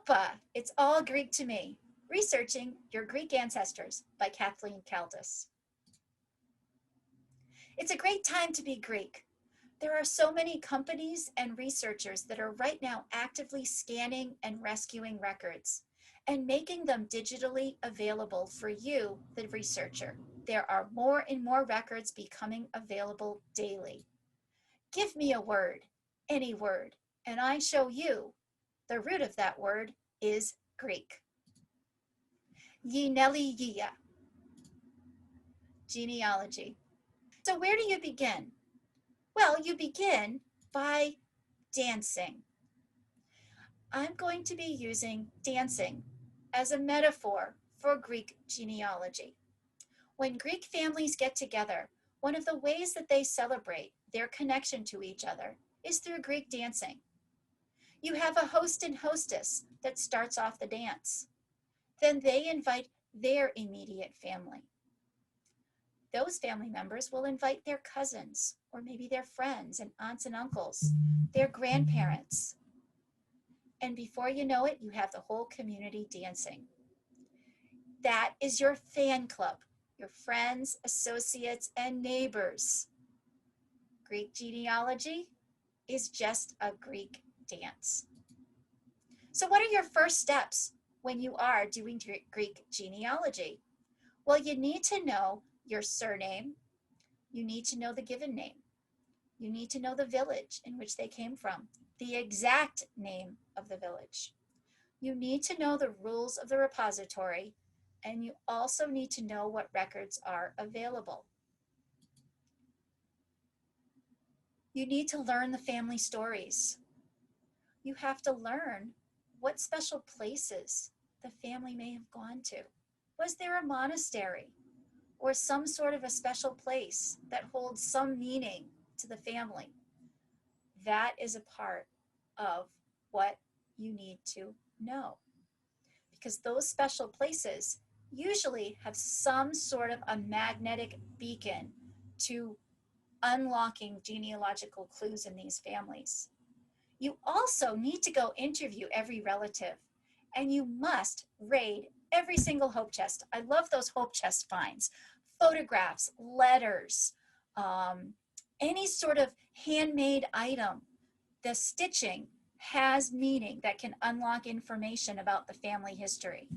Papa, it's all Greek to me. Researching Your Greek Ancestors by Kathleen Kaldis. It's a great time to be Greek. There are so many companies and researchers that are right now actively scanning and rescuing records and making them digitally available for you, the researcher. There are more and more records becoming available daily. Give me a word, any word, and I show you. The root of that word is Greek. Genealogy. Genealogy. So where do you begin? Well, you begin by dancing. I'm going to be using dancing as a metaphor for Greek genealogy. When Greek families get together, one of the ways that they celebrate their connection to each other is through Greek dancing. You have a host and hostess that starts off the dance. Then they invite their immediate family. Those family members will invite their cousins, or maybe their friends and aunts and uncles, their grandparents. And before you know it, you have the whole community dancing. That is your fan club, your friends, associates, and neighbors. Greek genealogy is just a Greek dance. So what are your first steps when you are doing Greek genealogy? Well, you need to know your surname. You need to know the given name. You need to know the village in which they came from, the exact name of the village. You need to know the rules of the repository, and you also need to know what records are available. You need to learn the family stories. You have to learn what special places the family may have gone to. Was there a monastery or some sort of a special place that holds some meaning to the family? That is a part of what you need to know, because those special places usually have some sort of a magnetic beacon to unlocking genealogical clues in these families. You also need to go interview every relative, and you must raid every single hope chest. I love those hope chest finds. Photographs, letters, any sort of handmade item. The stitching has meaning that can unlock information about the family history.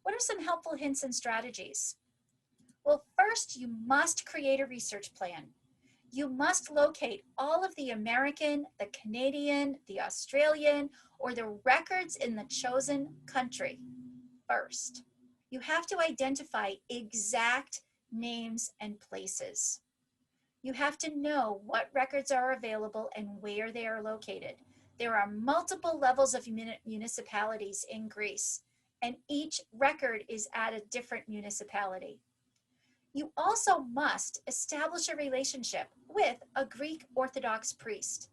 What are some helpful hints and strategies? Well, first, you must create a research plan. You must locate all of the American, the Canadian, the Australian, or the records in the chosen country first. You have to identify exact names and places. You have to know what records are available and where they are located. There are multiple levels of municipalities in Greece, and each record is at a different municipality. You also must establish a relationship with a Greek Orthodox priest.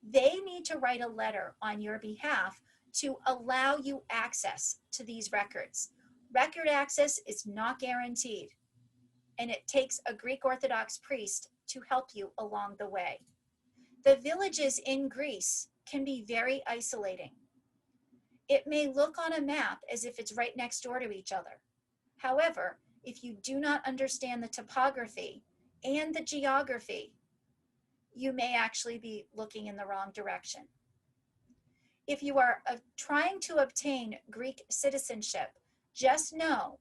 They need to write a letter on your behalf to allow you access to these records. Record access is not guaranteed, and it takes a Greek Orthodox priest to help you along the way. The villages in Greece can be very isolating. It may look on a map as if it's right next door to each other. However, if you do not understand the topography and the geography, you may actually be looking in the wrong direction. If you are trying to obtain Greek citizenship, just know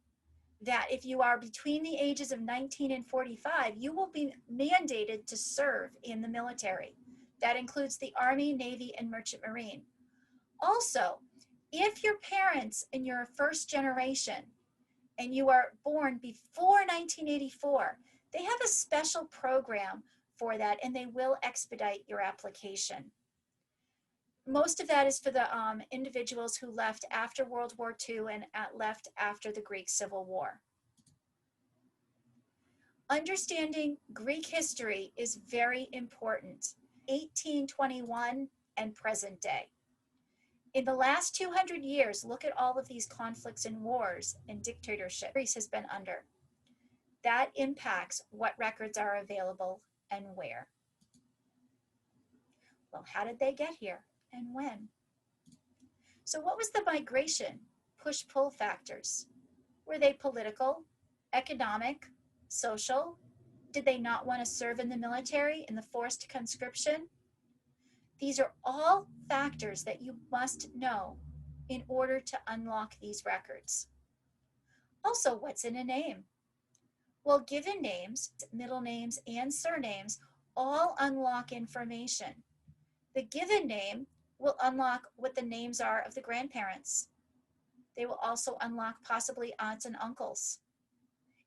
that if you are between the ages of 19 and 45, you will be mandated to serve in the military. That includes the Army, Navy, and Merchant Marine. Also, if your parents and you're a first generation and you are born before 1984, they have a special program for that, and they will expedite your application. Most of that is for the individuals who left after World War II and left after the Greek Civil War. Understanding Greek history is very important. 1821 and present day. In the last 200 years, look at all of these conflicts and wars and dictatorship Greece has been under. That impacts what records are available and where. Well, how did they get here and when? So what was the migration push-pull factors? Were they political, economic, social? Did they not want to serve in the military in the forced conscription? These are all factors that you must know in order to unlock these records. Also, what's in a name? Well, given names, middle names, and surnames all unlock information. The given name will unlock what the names are of the grandparents. They will also unlock possibly aunts and uncles.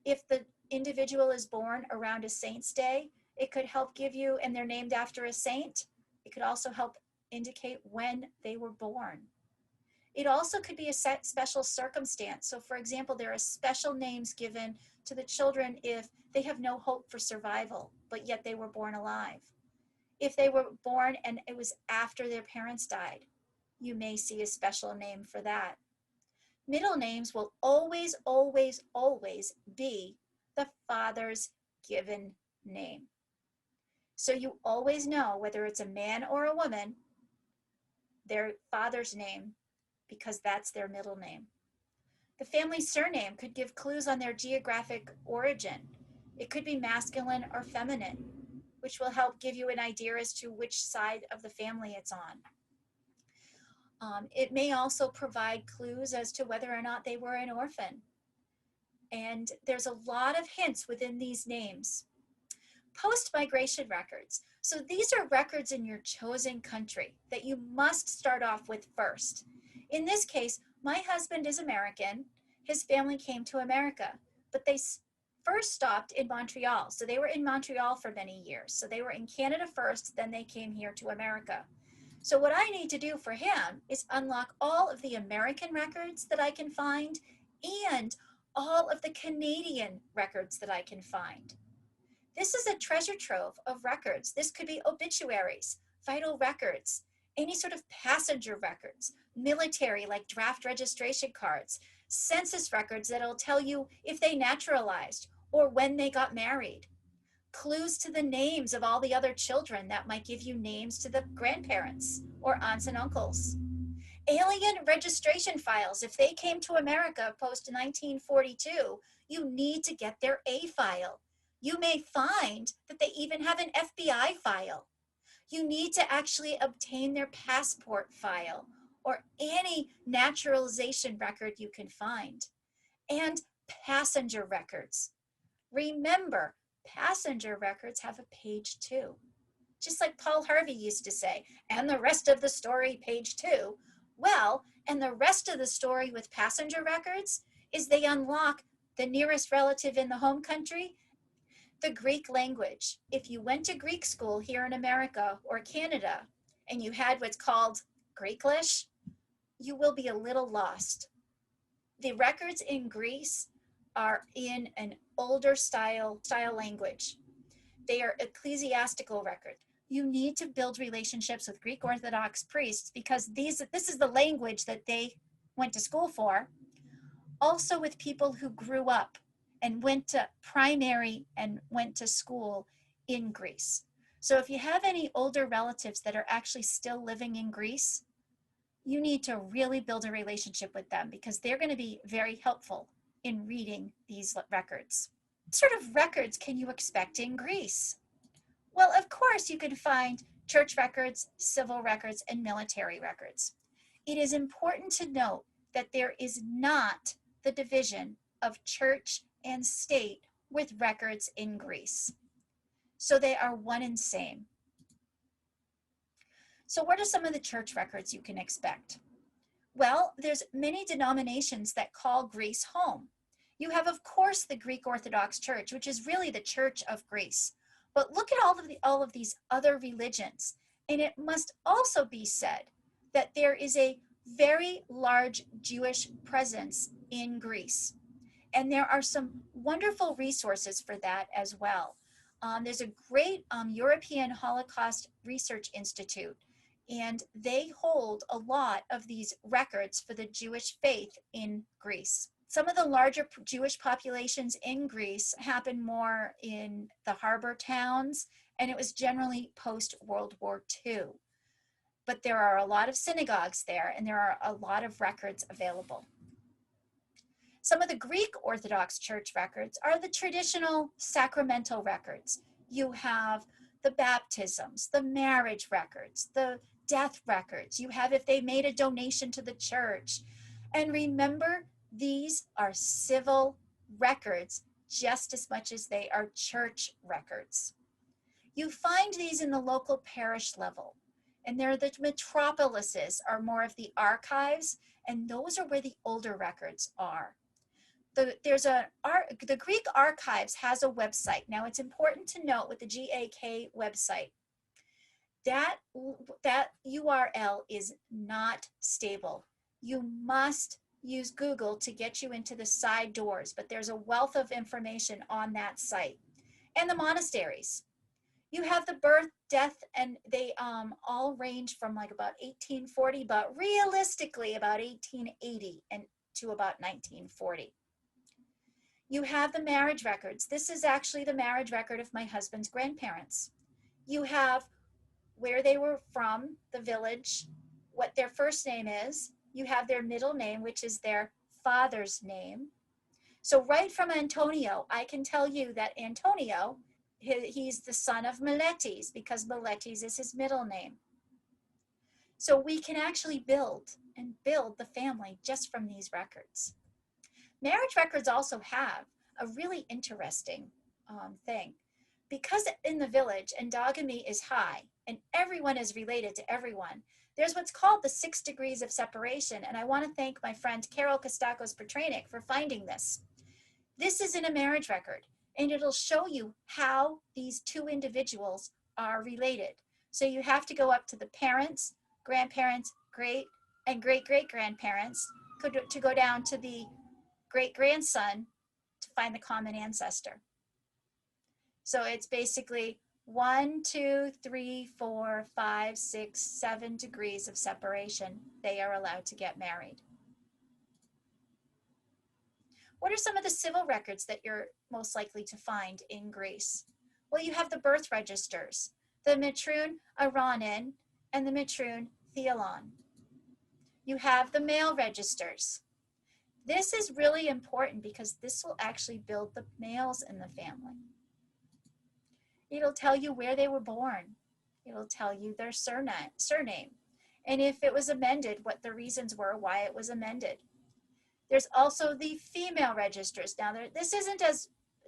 If the individual is born around a saint's day, it could help give you, and they're named after a saint, it could also help indicate when they were born. It also could be a special circumstance. So for example, there are special names given to the children if they have no hope for survival, but yet they were born alive. If they were born and it was after their parents died, you may see a special name for that. Middle names will always, always, always be the father's given name. So you always know whether it's a man or a woman, their father's name, because that's their middle name. The family surname could give clues on their geographic origin. It could be masculine or feminine, which will help give you an idea as to which side of the family it's on. It may also provide clues as to whether or not they were an orphan. And there's a lot of hints within these names. Post-migration records. So these are records in your chosen country that you must start off with first. In this case, my husband is American. His family came to America, but they first stopped in Montreal. So they were in Montreal for many years. So they were in Canada first, then they came here to America. So what I need to do for him is unlock all of the American records that I can find and all of the Canadian records that I can find. This is a treasure trove of records. This could be obituaries, vital records, any sort of passenger records, military like draft registration cards, census records that'll tell you if they naturalized or when they got married, clues to the names of all the other children that might give you names to the grandparents or aunts and uncles. Alien registration files. If they came to America post 1942, you need to get their A file. You may find that they even have an FBI file. You need to actually obtain their passport file or any naturalization record you can find. And passenger records. Remember, passenger records have a page 2. Just like Paul Harvey used to say, and the rest of the story, page 2. Well, and the rest of the story with passenger records is they unlock the nearest relative in the home country, the Greek language. If you went to Greek school here in America or Canada and you had what's called Greeklish, you will be a little lost. The records in Greece are in an older style language. They are ecclesiastical records. You need to build relationships with Greek Orthodox priests because this is the language that they went to school for. Also with people who grew up and went to primary and went to school in Greece. So if you have any older relatives that are actually still living in Greece, you need to really build a relationship with them because they're going to be very helpful in reading these records. What sort of records can you expect in Greece? Well, of course, you can find church records, civil records, and military records. It is important to note that there is not the division of church and state with records in Greece. So they are one and same. So what are some of the church records you can expect? Well, there's many denominations that call Greece home. You have, of course, the Greek Orthodox Church, which is really the Church of Greece. But look at all of these other religions. And it must also be said that there is a very large Jewish presence in Greece. And there are some wonderful resources for that as well. There's a great European Holocaust Research Institute, and they hold a lot of these records for the Jewish faith in Greece. Some of the larger Jewish populations in Greece happened more in the harbor towns, and it was generally post-World War II. but there are a lot of synagogues there, and there are a lot of records available. Some of the Greek Orthodox Church records are the traditional sacramental records. You have the baptisms, the marriage records, the death records. You have if they made a donation to the church. And remember, these are civil records just as much as they are church records. You find these in the local parish level, and they're the metropolises are more of the archives, and those are where the older records are. The Greek Archives has a website. Now, it's important to note with the GAK website that URL is not stable. You must use Google to get you into the side doors, but there's a wealth of information on that site. And the monasteries. You have the birth, death, and they all range from like about 1840, but realistically about 1880 and to about 1940. You have the marriage records. This is actually the marriage record of my husband's grandparents. You have where they were from, the village, what their first name is. You have their middle name, which is their father's name. So right from Antonio, I can tell you that Antonio, he's the son of Miletes because Miletes is his middle name. So we can actually build the family just from these records. Marriage records also have a really interesting thing. Because in the village, endogamy is high and everyone is related to everyone, there's what's called the 6 degrees of separation. And I want to thank my friend Carol Kostakos-Petranik for finding this. This is in a marriage record, and it'll show you how these two individuals are related. So you have to go up to the parents, grandparents, great and great-great-grandparents to go down to the great-grandson to find the common ancestor. So it's basically 1, 2, 3, 4, 5, 6, 7 degrees of separation. They are allowed to get married. What are some of the civil records that you're most likely to find in Greece? Well, you have the birth registers, the Metroon Aranin and the Metroon Theolon. You have the male registers. This is really important because this will actually build the males in the family. It'll tell you where they were born. It'll tell you their surname. And if it was amended, what the reasons were why it was amended. There's also the female registers. Now,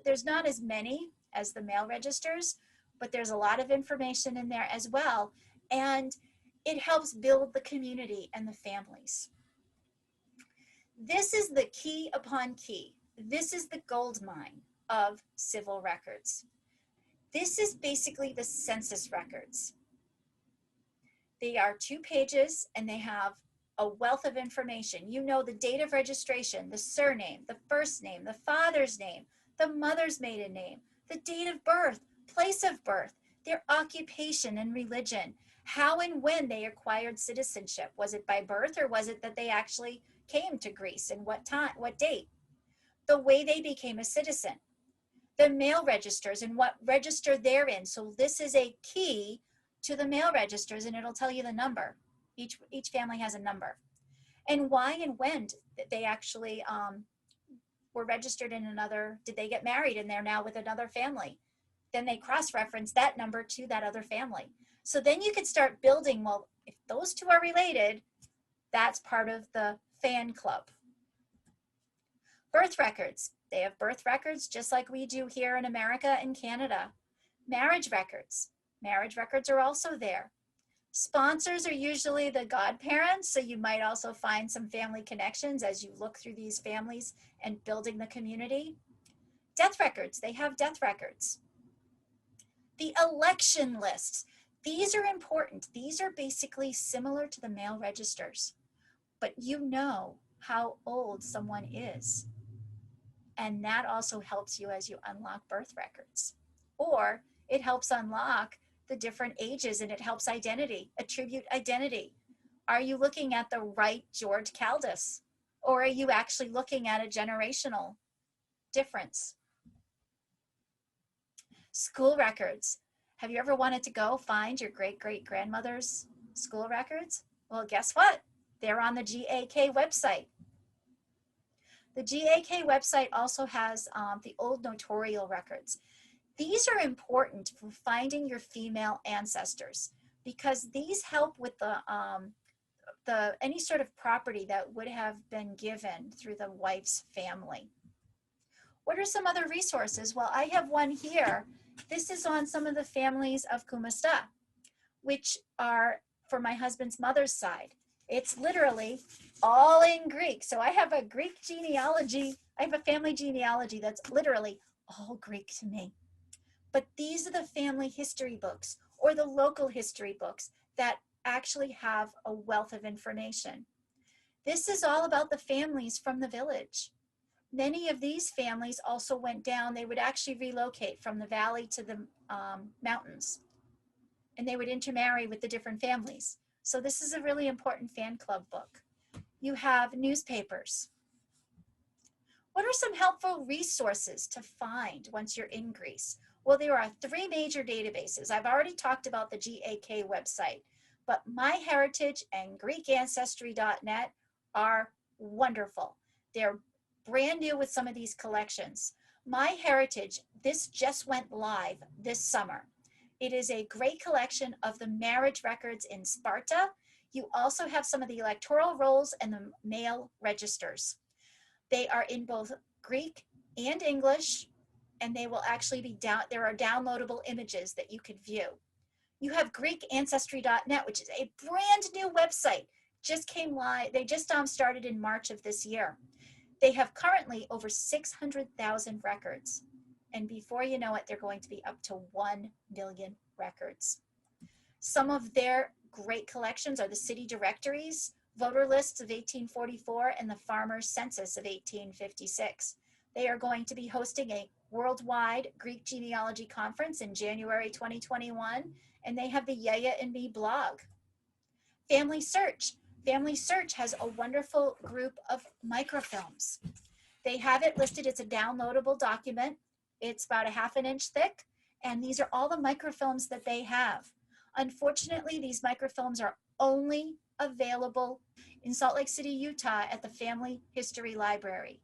there's not as many as the male registers, but there's a lot of information in there as well. And it helps build the community and the families. This is the key upon key. This is the gold mine of civil records. This is basically the census records. They are 2 pages and they have a wealth of information. You know the date of registration, the surname, the first name, the father's name, the mother's maiden name, the date of birth, place of birth, their occupation and religion, how and when they acquired citizenship. Was it by birth or was it that they actually came to Greece and what time, what date? The way they became a citizen. The mail registers and what register they're in. So this is a key to the mail registers and it'll tell you the number. Each family has a number. And why and when they actually were registered in another, did they get married and they're now with another family? Then they cross-reference that number to that other family. So then you could start building, well, if those two are related, that's part of the fan club. Birth records. They have birth records just like we do here in America and Canada. Marriage records. Marriage records are also there. Sponsors are usually the godparents, so you might also find some family connections as you look through these families and building the community. Death records. They have death records. The election lists. These are important. These are basically similar to the mail registers, but you know how old someone is. And that also helps you as you unlock birth records. Or it helps unlock the different ages and it helps attribute identity. Are you looking at the right George Caldus? Or are you actually looking at a generational difference? School records. Have you ever wanted to go find your great-great-grandmother's School records? Well, guess what? They're on the GAK website. The GAK website also has the old notarial records. These are important for finding your female ancestors because these help with the any sort of property that would have been given through the wife's family. What are some other resources? Well, I have one here. This is on some of the families of Kumasta, which are for my husband's mother's side. It's literally all in Greek. So I have a Greek genealogy. I have a family genealogy that's literally all Greek to me. But these are the family history books or the local history books that actually have a wealth of information. This is all about the families from the village. Many of these families also went down. They would actually relocate from the valley to the mountains, and they would intermarry with the different families. So this is a really important fan club book. You have newspapers. What are some helpful resources to find once you're in Greece? Well, there are 3 major databases. I've already talked about the GAK website, but MyHeritage and GreekAncestry.net are wonderful. They're brand new with some of these collections. MyHeritage, this just went live this summer. It is a great collection of the marriage records in Sparta. You also have some of the electoral rolls and the mail registers. They are in both Greek and English, and they will actually be there are downloadable images that you could view. You have GreekAncestry.net, which is a brand new website. Just came live. They just started in March of this year. They have currently over 600,000 records. And before you know it, they're going to be up to 1 million records. Some of their great collections are the city directories, voter lists of 1844, and the farmers' census of 1856. They are going to be hosting a worldwide Greek genealogy conference in January 2021, and they have the Yaya and Me blog. FamilySearch. FamilySearch has a wonderful group of microfilms. They have it listed. It's a downloadable document. It's about a ½ inch thick, and these are all the microfilms that they have. Unfortunately, these microfilms are only available in Salt Lake City, Utah at the Family History Library.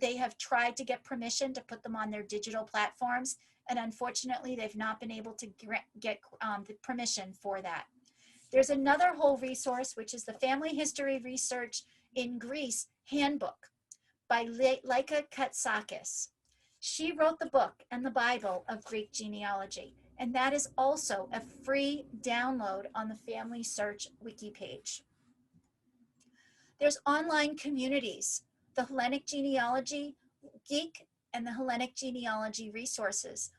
They have tried to get permission to put them on their digital platforms, and unfortunately, they've not been able to get the permission for that. There's another whole resource, which is the Family History Research in Greece Handbook by Laika Katsakis. She wrote the book and the Bible of Greek genealogy, and that is also a free download on the FamilySearch wiki page. There's online communities, the Hellenic Genealogy Geek and the Hellenic Genealogy Resources.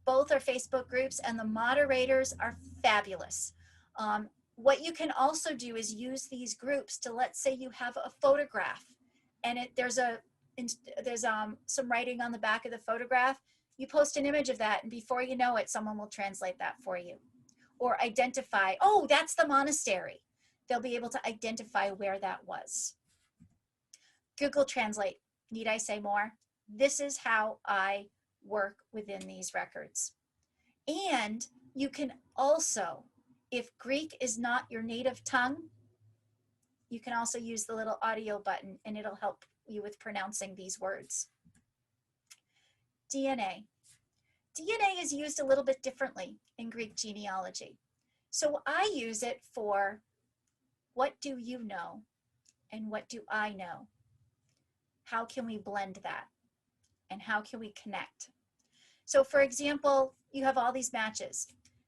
Both are Facebook groups, and the moderators are fabulous. What you can also do is use these groups to, let's say you have a photograph, and there's some writing on the back of the photograph. You post an image of that, and before you know it, someone will translate that for you. Or identify, oh, that's the monastery. They'll be able to identify where that was. Google Translate, need I say more? This is how I work within these records. And you can also, if Greek is not your native tongue, you can also use the little audio button, and it'll help you with pronouncing these words. DNA. DNA is used a little bit differently in Greek genealogy. So I use it for what do you know and what do I know? How can we blend that? And how can we connect? So for example, you have all these matches.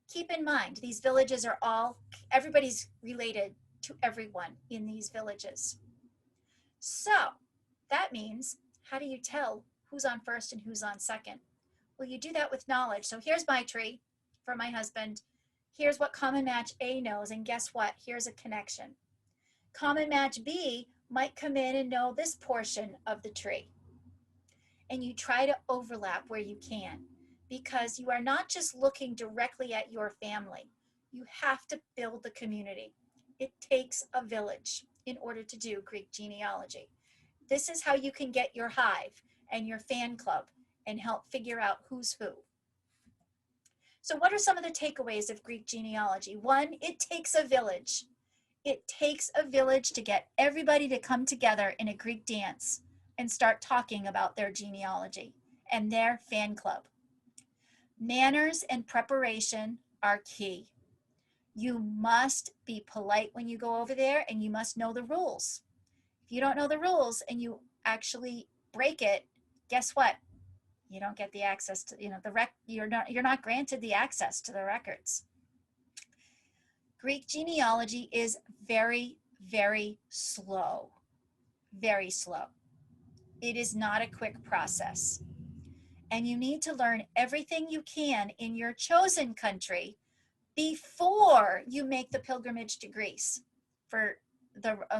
Keep in mind, these villages are everybody's related to everyone in these villages. So that means, how do you tell who's on first and who's on second? Well, you do that with knowledge. So here's my tree for my husband. Here's what common match A knows, and guess what? Here's a connection. Common match B might come in and know this portion of the tree. And you try to overlap where you can, because you are not just looking directly at your family. You have to build the community. It takes a village in order to do Greek genealogy. This is how you can get your hive and your fan club and help figure out who's who. So what are some of the takeaways of Greek genealogy? One, it takes a village. It takes a village to get everybody to come together in a Greek dance and start talking about their genealogy and their fan club. Manners and preparation are key. You must be polite when you go over there, and you must know the rules. If you don't know the rules and you actually break it, guess what? You don't get the access to, you're not granted the access to the records. Greek genealogy is very, very slow. Very slow. It is not a quick process. And you need to learn everything you can in your chosen country before you make the pilgrimage to Greece for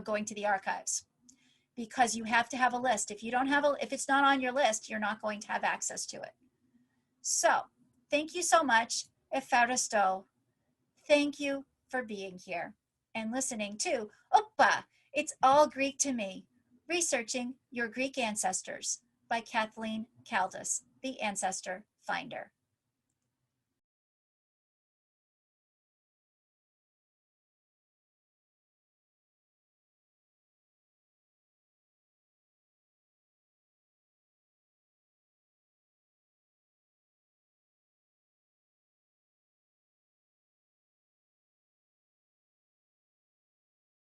going to the archives, because you have to have a list. If it's not on your list, you're not going to have access to it. So thank you so much. Efaristo. Thank you for being here and listening to Oppa, It's All Greek to Me, Researching Your Greek Ancestors by Kathleen Kaldis, the Ancestor Finder.